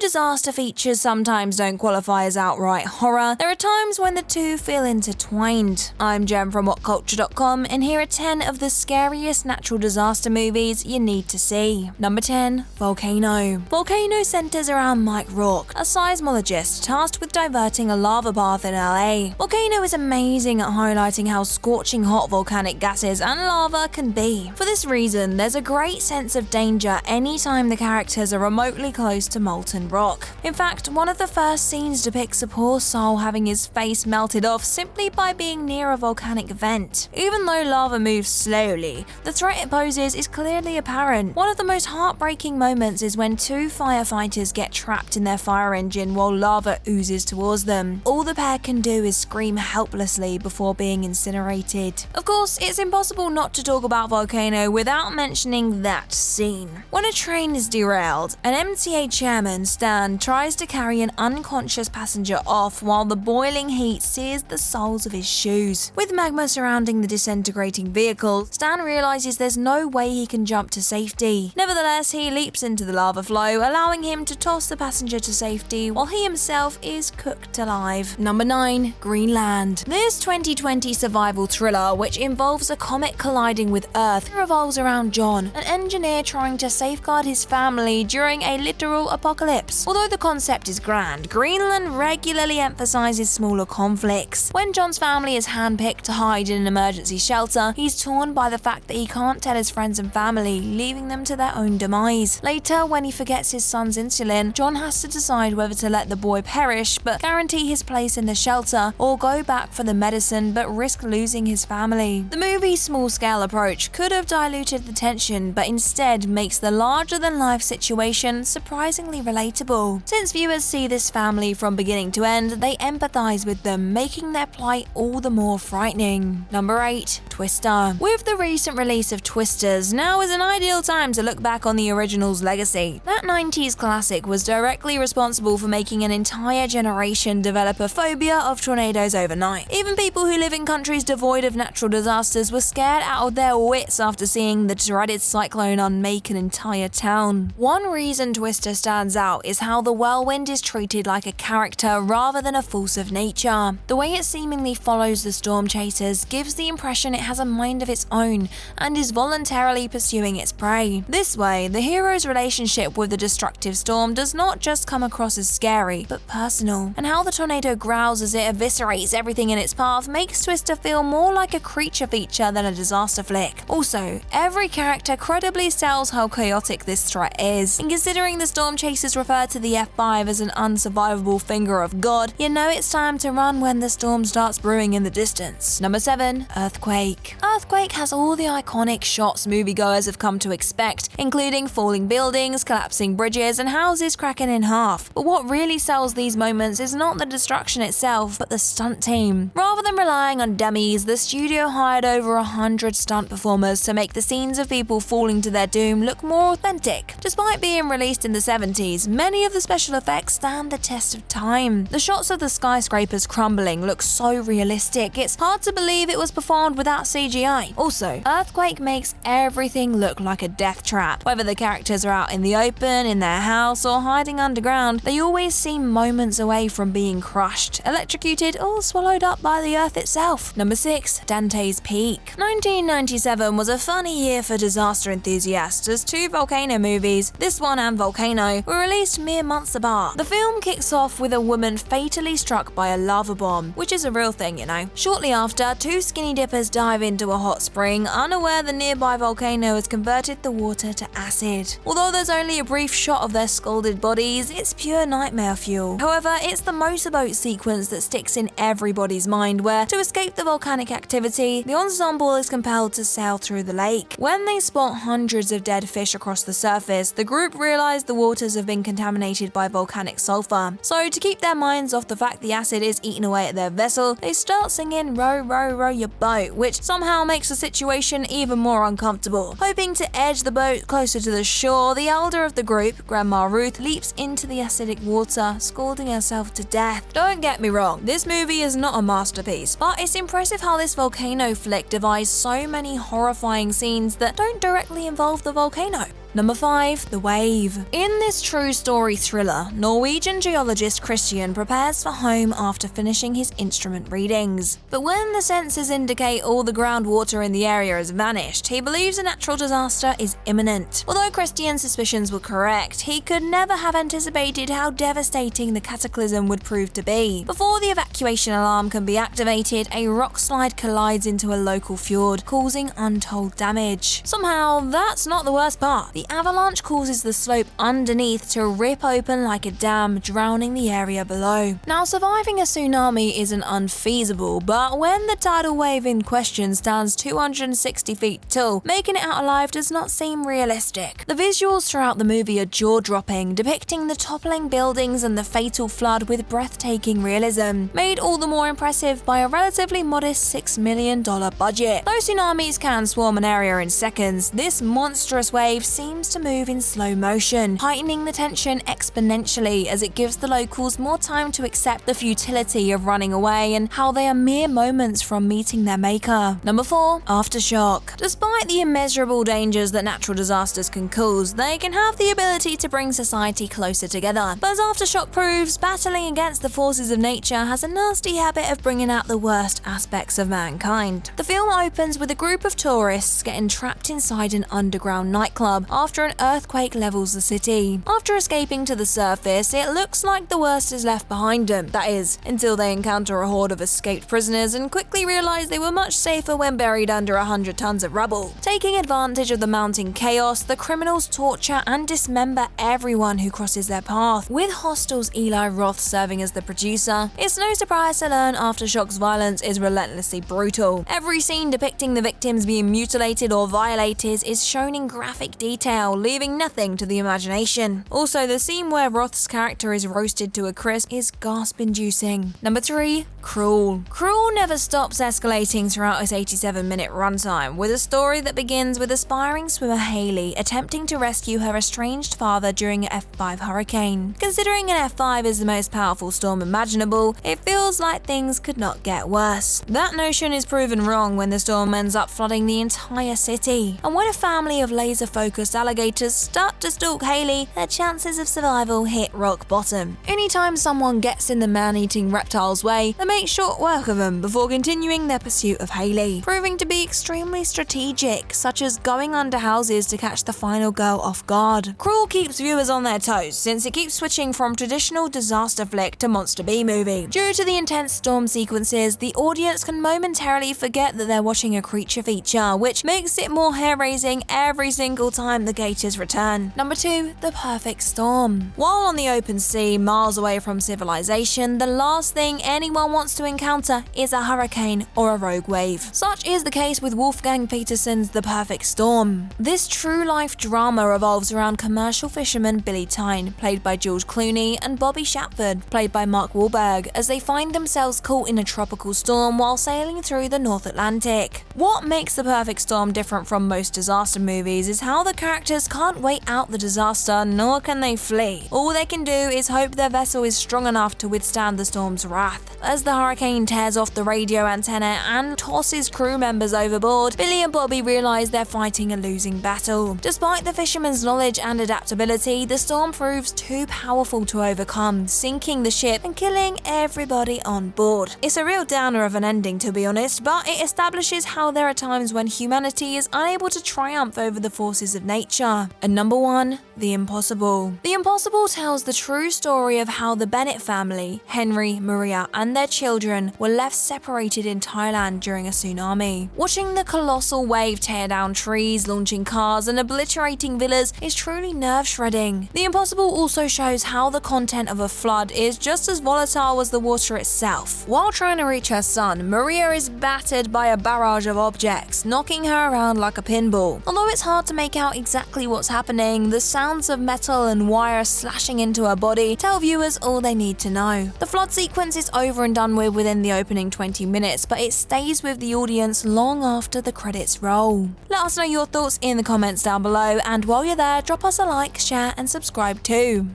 disaster features sometimes don't qualify as outright horror, there are times when the two feel intertwined. I'm Jem from WhatCulture.com, and here are 10 of the scariest natural disaster movies you need to see. Number 10. Volcano. Volcano centers around Mike Rourke, a seismologist tasked with diverting a lava bath in LA. Volcano is amazing at highlighting how scorching hot volcanic gases and lava can be. For this reason, there's a great sense of danger anytime the characters are remotely close to molten rock. In fact, one of the first scenes depicts a poor soul having his face melted off simply by being near a volcanic vent. Even though lava moves slowly, the threat it poses is clearly apparent. One of the most heartbreaking moments is when two firefighters get trapped in their fire engine while lava oozes towards them. All the pair can do is scream helplessly before being incinerated. Of course, it's impossible not to talk about Volcano without mentioning that scene. When a train is derailed, an MTA chairman, Stan, tries to carry an unconscious passenger off while the boiling heat sears the soles of his shoes. With magma surrounding the disintegrating vehicle, Stan realizes there's no way he can jump to safety. Nevertheless, he leaps into the lava flow, allowing him to toss the passenger to safety while he himself is cooked alive. Number 9. Greenland. This 2020 survival thriller, which involves a comet colliding with Earth, revolves around John, an engineer trying to safeguard his family during a literal apocalypse. Although the concept is grand, Greenland regularly emphasizes smaller conflicts. When John's family is handpicked to hide in an emergency shelter, he's torn by the fact that he can't tell his friends and family, leaving them to their own demise. Later, when he forgets his son's insulin, John has to decide whether to let the boy perish but guarantee his place in the shelter, or go back for the medicine but risk losing his family. The movie's small-scale approach could have diluted the tension, but instead makes the larger-than-life situation surprisingly relatable. Since viewers see this family from beginning to end, they empathize with them, making their plight all the more frightening. Number 8. Twister. With the recent release of Twisters, now is an ideal time to look back on the original's legacy. That 90s classic was directly responsible for making an entire generation develop a phobia of tornadoes overnight. Even people who live in countries devoid of natural disasters were scared out of their wits after seeing the dreaded cyclone unmake an entire town. One reason Twister stands out is how the whirlwind is treated like a character rather than a force of nature. The way it seemingly follows the storm chasers gives the impression it has a mind of its own and is voluntarily pursuing its prey. This way, the hero's relationship with the destructive storm does not just come across as scary, but personal. And how the tornado growls as it eviscerates everything in its path makes Twister feel more like a creature feature than a disaster flick. Also, every character credibly sells how chaotic this threat is. And considering the storm chasers refer to the F5 as an unsurvivable finger of God, you know it's time to run when the storm starts brewing in the distance. Number 7. Earthquake. Earthquake has all the iconic shots moviegoers have come to expect, including falling buildings, collapsing bridges, and houses cracking in half. But what really sells these moments is not the destruction itself, but the stunt team. Rather than relying on dummies, the studio hired over 100 stunt performers to make the scenes of people falling to their doom look more authentic. Despite being released in the 70s, many of the special effects stand the test of time. The shots of the skyscrapers crumbling look so realistic, it's hard to believe it was performed without CGI. Also, Earthquake makes everything look like a death trap. Whether the characters are out in the open, in their house, or hiding underground, they always seem moments away from being crushed, electrocuted, or swallowed up by the earth itself. Number 6. Dante's Peak. 1997 was a funny year for disaster enthusiasts, as two volcano movies, this one and Volcano, were released mere months apart. The film kicks off with a woman fatally struck by a lava bomb, which is a real thing, you know. Shortly after, two skinny dippers dive into a hot spring, unaware the nearby volcano has converted the water to acid. Although there's only a brief shot of their scalded bodies, it's pure nightmare fuel. However, it's the motorboat sequence that sticks in everybody's mind, where, to escape the volcanic activity, the ensemble is compelled to sail through the lake. When they spot hundreds of dead fish across the surface, the group realize the waters have been contaminated by volcanic sulfur. So, to keep their minds off the fact the acid is eating away at their vessel, they start singing "Row, row, row your boat," which somehow makes the situation even more uncomfortable. Hoping to edge the boat closer to the shore, the elder of the group, Grandma Ruth, leaps into the acidic water, scalding herself to death. Don't get me wrong, this movie is not a masterpiece, but it's impressive how this volcano flick devised so many horrifying scenes that don't directly involve the volcano. Number 5. The Wave. In this true story thriller, Norwegian geologist Christian prepares for home after finishing his instrument readings. But when the sensors indicate all the groundwater in the area has vanished, he believes a natural disaster is imminent. Although Christian's suspicions were correct, he could never have anticipated how devastating the cataclysm would prove to be. Before the evacuation alarm can be activated, a rock slide collides into a local fjord, causing untold damage. Somehow, that's not the worst part. The avalanche causes the slope underneath to rip open like a dam, drowning the area below. Now, surviving a tsunami isn't unfeasible, but when the tidal wave in question stands 260 feet tall, making it out alive does not seem realistic. The visuals throughout the movie are jaw-dropping, depicting the toppling buildings and the fatal flood with breathtaking realism, made all the more impressive by a relatively modest $6 million budget. Though tsunamis can swarm an area in seconds, this monstrous wave seems to move in slow motion, heightening the tension exponentially as it gives the locals more time to accept the futility of running away and how they are mere moments from meeting their maker. Number 4. Aftershock. Despite the immeasurable dangers that natural disasters can cause, they can have the ability to bring society closer together. But as Aftershock proves, battling against the forces of nature has a nasty habit of bringing out the worst aspects of mankind. The film opens with a group of tourists getting trapped inside an underground nightclub after an earthquake levels the city. After escaping to the surface, it looks like the worst is left behind them. That is, until they encounter a horde of escaped prisoners and quickly realize they were much safer when buried under 100 tons of rubble. Taking advantage of the mounting chaos, the criminals torture and dismember everyone who crosses their path. With Hostel's Eli Roth serving as the producer, it's no surprise to learn Aftershock's violence is relentlessly brutal. Every scene depicting the victims being mutilated or violated is shown in graphic detail, leaving nothing to the imagination. Also, the scene where Roth's character is roasted to a crisp is gasp-inducing. Number 3. Cruel. Cruel never stops escalating throughout its 87-minute runtime, with a story that begins with aspiring swimmer Haley attempting to rescue her estranged father during an F5 hurricane. Considering an F5 is the most powerful storm imaginable, it feels like things could not get worse. That notion is proven wrong when the storm ends up flooding the entire city. And when a family of laser-focused alligators start to stalk Haley, their chances of survival hit rock bottom. Anytime someone gets in the man-eating reptile's way, they make short work of them before continuing their pursuit of Haley, proving to be extremely strategic, such as going under houses to catch the final girl off guard. Cruel keeps viewers on their toes, since it keeps switching from traditional disaster flick to monster B-movie. Due to the intense storm sequences, the audience can momentarily forget that they're watching a creature feature, which makes it more hair-raising every single time the gators return. Number 2. The Perfect Storm. While on the open sea, miles away from civilization, the last thing anyone wants to encounter is a hurricane or a rogue wave. Such is the case with Wolfgang Petersen's The Perfect Storm. This true-life drama revolves around commercial fisherman Billy Tyne, played by George Clooney, and Bobby Shapford, played by Mark Wahlberg, as they find themselves caught in a tropical storm while sailing through the North Atlantic. What makes The Perfect Storm different from most disaster movies is how the characters can't wait out the disaster, nor can they flee. All they can do is hope their vessel is strong enough to withstand the storm's wrath. As the hurricane tears off the radio antenna and tosses crew members overboard, Billy and Bobby realize they're fighting a losing battle. Despite the fisherman's knowledge and adaptability, the storm proves too powerful to overcome, sinking the ship and killing everybody on board. It's a real downer of an ending, to be honest, but it establishes how there are times when humanity is unable to triumph over the forces of nature. And number 1. The Impossible. The Impossible tells the true story of how the Bennett family, Henry, Maria, and their children were left separated in Thailand during a tsunami. Watching the colossal wave tear down trees, launching cars, and obliterating villas is truly nerve-shredding. The Impossible also shows how the content of a flood is just as volatile as the water itself. While trying to reach her son, Maria is battered by a barrage of objects, knocking her around like a pinball. Although it's hard to make out exactly what's happening, the sounds of metal and wire slashing into her body tell viewers all they need to know. The flood sequence is over and done with within the opening 20 minutes, but it stays with the audience long after the credits roll. Let us know your thoughts in the comments down below, and while you're there, drop us a like, share, and subscribe too.